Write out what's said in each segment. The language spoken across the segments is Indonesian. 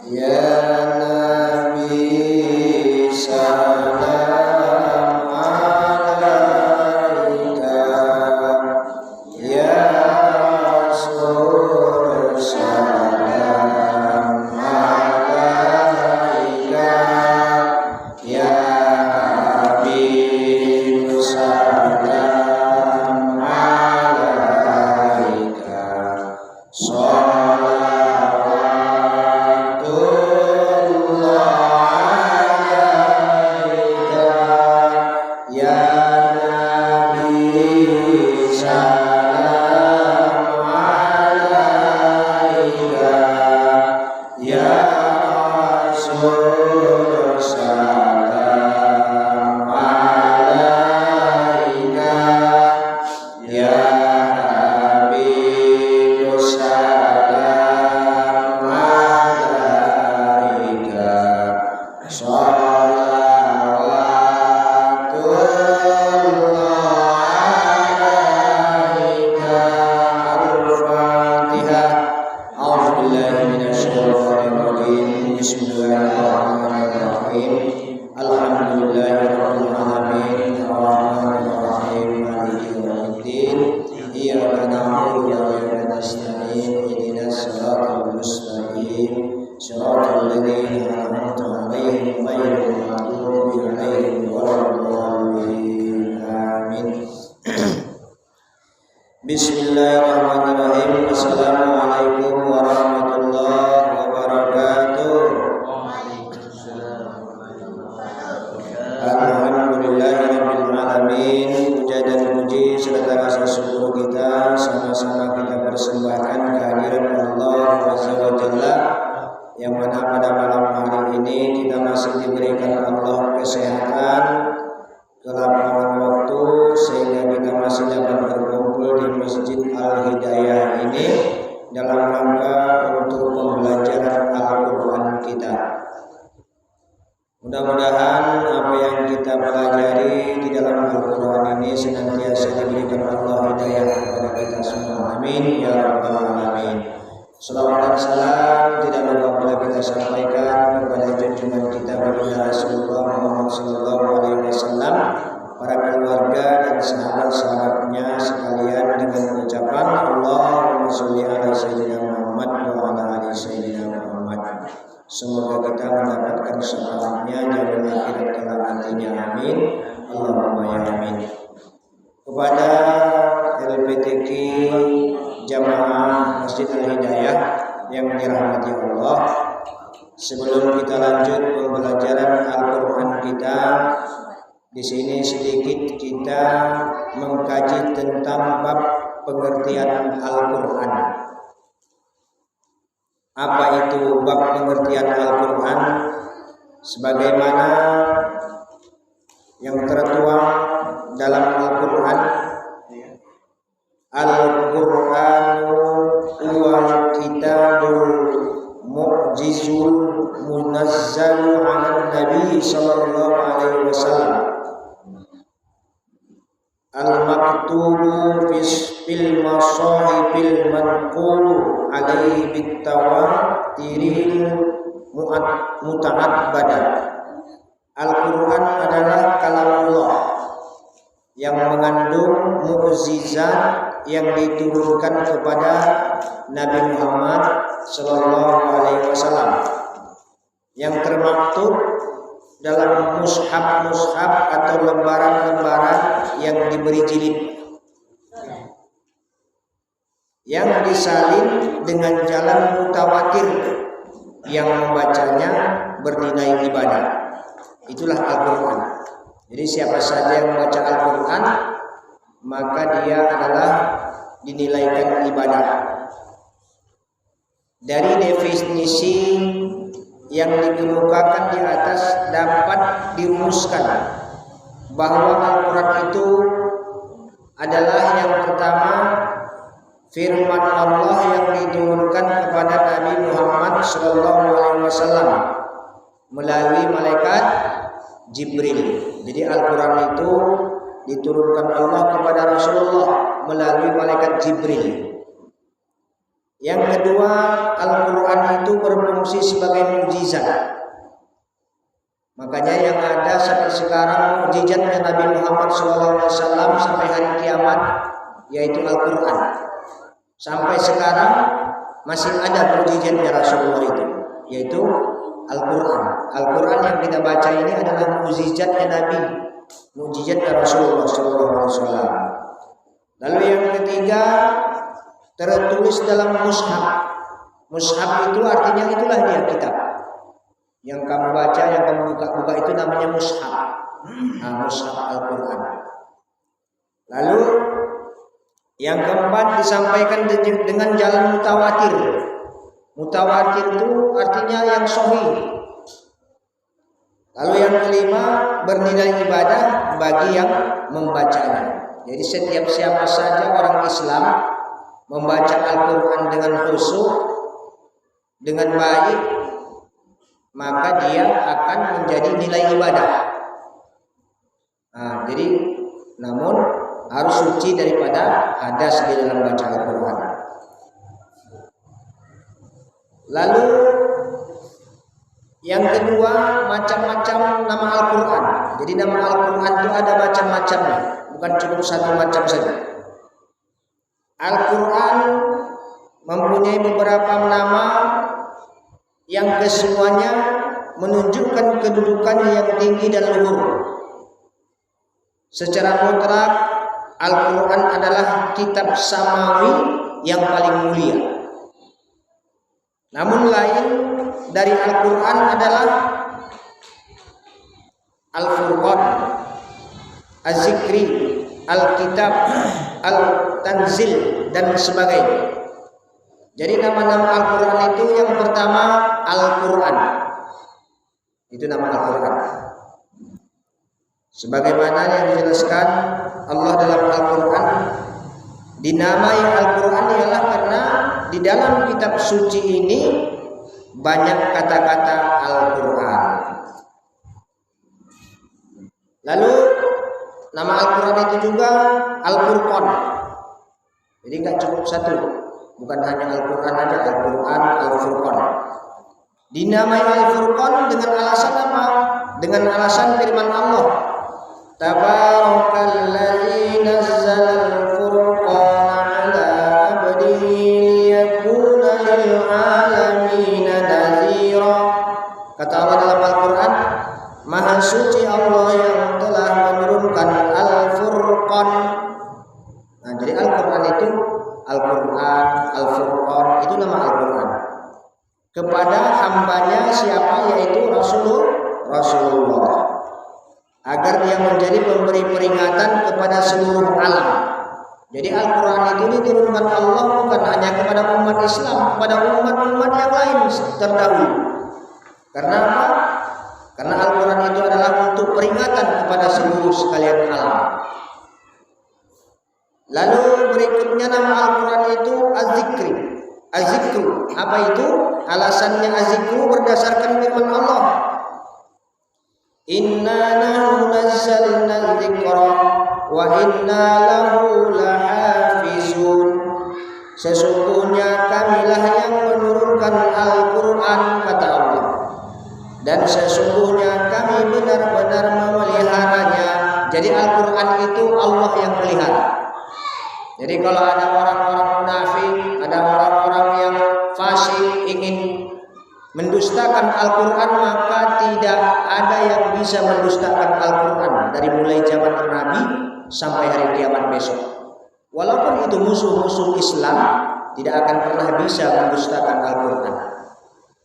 Ya Nabi salam alaika, ya Rasul salam alaika, ya Habib salam alaika. Bismillahirrahmanirrahim. Assalamualaikum warahmatullahi wabarakatuh. Alhamdulillahirabbil alamin. Puja dan puji serta rasa syukur kita sama-sama kita persembahkan kehadiran Allah Azza wa Jalla, yang mana pada malam hari ini kita masih diberikan Allah kesehatan, kelapangan waktu, sehingga kita masih dapat berkumpul di Masjid Al-Hidayah ini dalam rangka untuk pembelajaran Al-Quran kita. Mudah-mudahan apa yang kita pelajari di dalam Al-Quran ini senantiasa diberikan Allah hidayah kepada kita semua. Amin ya rabbal alamin. Salawat dan salam tidak lupa pula kita sampaikan kepada junjungan kita baginda Rasulullah Muhammad sallallahu alaihi wasallam, para keluarga dan sahabat-sahabatnya sekalian, dengan ucapan Allahumma sholli ala sayyidina Muhammad wa ala ali sayyidina Muhammad. Semoga kita mendapatkan syafaatnya di akhirat kelak nantinya. Amin. Allahumma ya amin. Kepada LPTQ Jamaah Masjid Al-Hidayah yang dirahmati Allah, sebelum kita lanjut pembelajaran Al-Quran kita, di sini sedikit kita mengkaji tentang bab pengertian Al-Quran. Apa itu bab pengertian Al-Quran? Sebagaimana yang tertuang dalam Al-Quran, Al-Qur'anu huwal kitabul mu'jizul munazzalu 'alan nabi sallallahu alaihi wasallam, al-maktubu fil masahibil manqulu alaihi bitawatiril muta'abbadah. Al-Quran adalah kalamullah yang mengandung mukjizat yang diturunkan kepada Nabi Muhammad sallallahu alaihi wasallam, yang termaktub dalam mushaf atau lembaran-lembaran yang diberi jilid, yang disalin dengan jalan mutawatir, yang membacanya bernilai ibadah. Itulah Al-Quran. Jadi siapa saja yang membaca Al-Quran, maka dia adalah dinilaikan ibadah. Dari definisi yang dikemukakan di atas dapat dirumuskan bahwa Al-Quran itu adalah yang pertama firman Allah yang diturunkan kepada Nabi Muhammad SAW melalui malaikat Jibril. Jadi Al-Quran itu diturunkan Allah kepada Rasulullah melalui malaikat Jibril. Yang kedua, Al-Quran itu berfungsi sebagai mukjizat. Makanya yang ada sampai sekarang mukjizatnya Nabi Muhammad SAW sampai hari kiamat yaitu Al-Quran. Sampai sekarang masih ada mukjizatnya Rasulullah itu, yaitu Al-Quran. Al-Quran yang kita baca ini adalah mukjizatnya Nabi, mukjizatnya Rasulullah SAW. Lalu yang ketiga, tertulis dalam mushaf. Mushaf itu artinya itulah dia kitab. Yang kamu baca, yang kamu buka-buka itu namanya mushaf. Mushaf Al-Quran. Lalu yang keempat disampaikan dengan jalan mutawatir. Mutawatir itu artinya yang sahih. Lalu yang kelima, bernilai ibadah bagi yang membacanya. Jadi setiap siapa saja orang Islam membaca Al-Quran dengan khusyuk, dengan baik, maka dia akan menjadi nilai ibadah. Jadi namun harus suci daripada hadas di dalam baca Al-Quran. Lalu yang kedua, macam-macam nama Al-Quran. Jadi nama Al-Quran itu ada macam-macamnya, bukan cukup satu macam saja. Al-Quran mempunyai beberapa nama yang kesemuanya menunjukkan kedudukannya yang tinggi dan luhur. Secara mutlak, Al-Quran adalah kitab samawi yang paling mulia. Namun lain dari Al-Quran adalah Al-Furqan, Az-Zikri, Al-Kitab, Al-Tanzil, dan sebagainya. Jadi nama-nama Al-Quran itu yang pertama Al-Quran. Itu nama Al-Quran. Sebagaimana yang dijelaskan Allah dalam Al-Quran, dinamai Al-Quran ialah karena di dalam kitab suci ini banyak kata-kata Al-Quran. Lalu nama Al-Quran itu juga Al-Furqan. Jadi nggak cukup satu, bukan hanya Al-Quran aja, Al-Quran, Al-Furqan. Dinamai Al-Furqan dengan alasan apa? Dengan alasan firman Allah, Tabarakalladzi nazzala al-furqana 'ala 'abdihi liyakuna lil 'alamina nadhira. Kata Allah dalam Al-Quran, Maha suci Allah yang telah menurunkan Al-Furqan. Jadi Al-Quran itu Al-Quran, Al-Furqan itu nama Al-Quran. Kepada hambanya siapa, yaitu Rasulullah. Agar dia menjadi pemberi peringatan kepada seluruh alam. Jadi Al-Quran itu diturunkan Allah bukan hanya kepada umat Islam, kepada umat-umat yang lain terdahulu. Karena apa? Karena Al-Quran itu adalah untuk peringatan kepada seluruh sekalian alam. Lalu berikutnya nama Al-Quran itu Az-Zikri. Az-Zikru, apa itu? Alasannya Az-Zikru berdasarkan firman Allah, Inna nahnu nazzalna dzikra wa inna lahu lahafizun. Sesungguhnya kamilah yang menurunkan Al-Quran, kata Allah, dan sesungguhnya kami benar-benar memeliharanya. Jadi Al-Quran itu Allah yang pelihara. Jadi kalau ada orang-orang munafik, ada orang-orang yang fasik ingin mendustakan Al-Quran, maka tidak ada yang bisa mendustakan Al-Quran dari mulai zaman Nabi sampai hari kiamat besok. Walaupun itu musuh-musuh Islam, tidak akan pernah bisa mendustakan Al-Quran.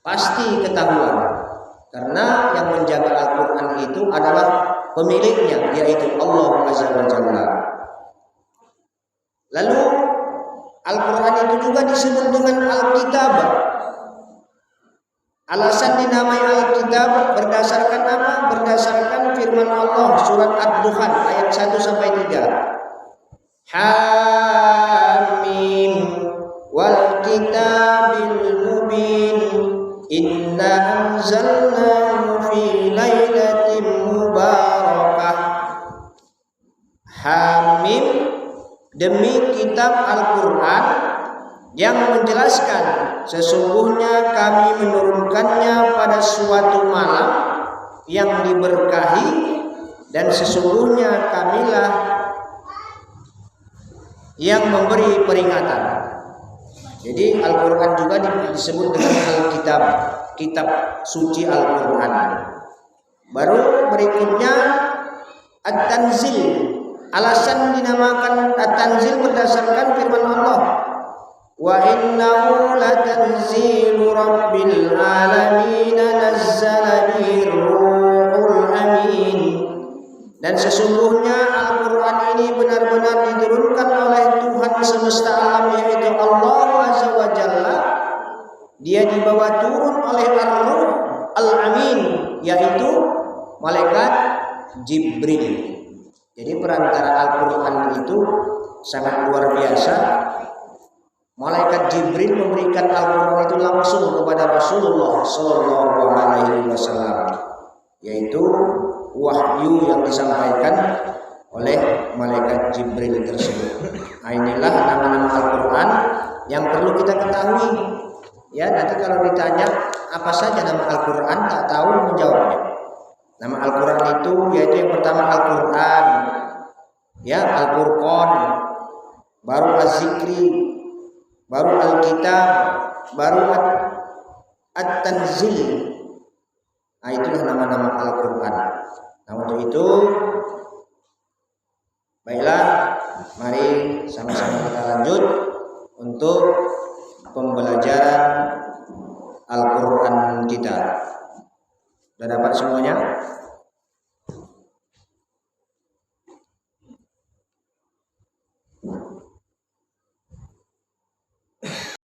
Pasti ketahuan. Karena yang menjaga Al-Quran itu adalah pemiliknya, yaitu Allah Azza wa Jalla. Lalu Al-Quran itu juga disebut dengan Al-Kitab. Alasan dinamai Al-Kitab berdasarkan apa? Berdasarkan firman Allah surat Ad-Dukhan ayat 1-3. Hamim wal kitabil mubin inna anzalnahu fi lailatin mubarakah. Hamim, demi kitab Al-Quran yang menjelaskan sesungguhnya kami menurunkannya pada suatu malam yang diberkahi dan sesungguhnya kamilah yang memberi peringatan. Jadi Al-Quran juga disebut dengan Alkitab, kitab suci Al-Quran. Baru berikutnya At-Tanzil. Alasan dinamakan At-Tanzil berdasarkan firman Allah, wa innahu latanzilu rabbil alamin nazzala bihi ruhul amin. Dan sesungguhnya Al-Quran ini benar-benar diturunkan oleh Tuhan semesta alam, yaitu Allah Azza wa Jalla. Dia dibawa turun oleh Ar-Ruh Al-Amin, yaitu malaikat Jibril. Jadi perantara Al-Quran itu sangat luar biasa. Malaikat Jibril memberikan Al-Quran itu langsung kepada Rasulullah Sallallahu Alaihi Wasallam, yaitu wahyu yang disampaikan oleh malaikat Jibril tersebut. Nah, inilah nama-nama Al-Quran yang perlu kita ketahui. Ya, nanti kalau ditanya apa saja nama Al-Quran, tak tahu menjawabnya. Nama Al-Quran itu yaitu yang pertama Al-Quran, ya, Al-Furqan, baru Az-Zikri, baru Al-Kitab, baru At-Tanzil. Nah, itulah nama-nama Al-Quran. Nah, untuk itu baiklah, mari sama-sama kita lanjut untuk pembelajaran Al-Quran kita. Sudah dapat semuanya?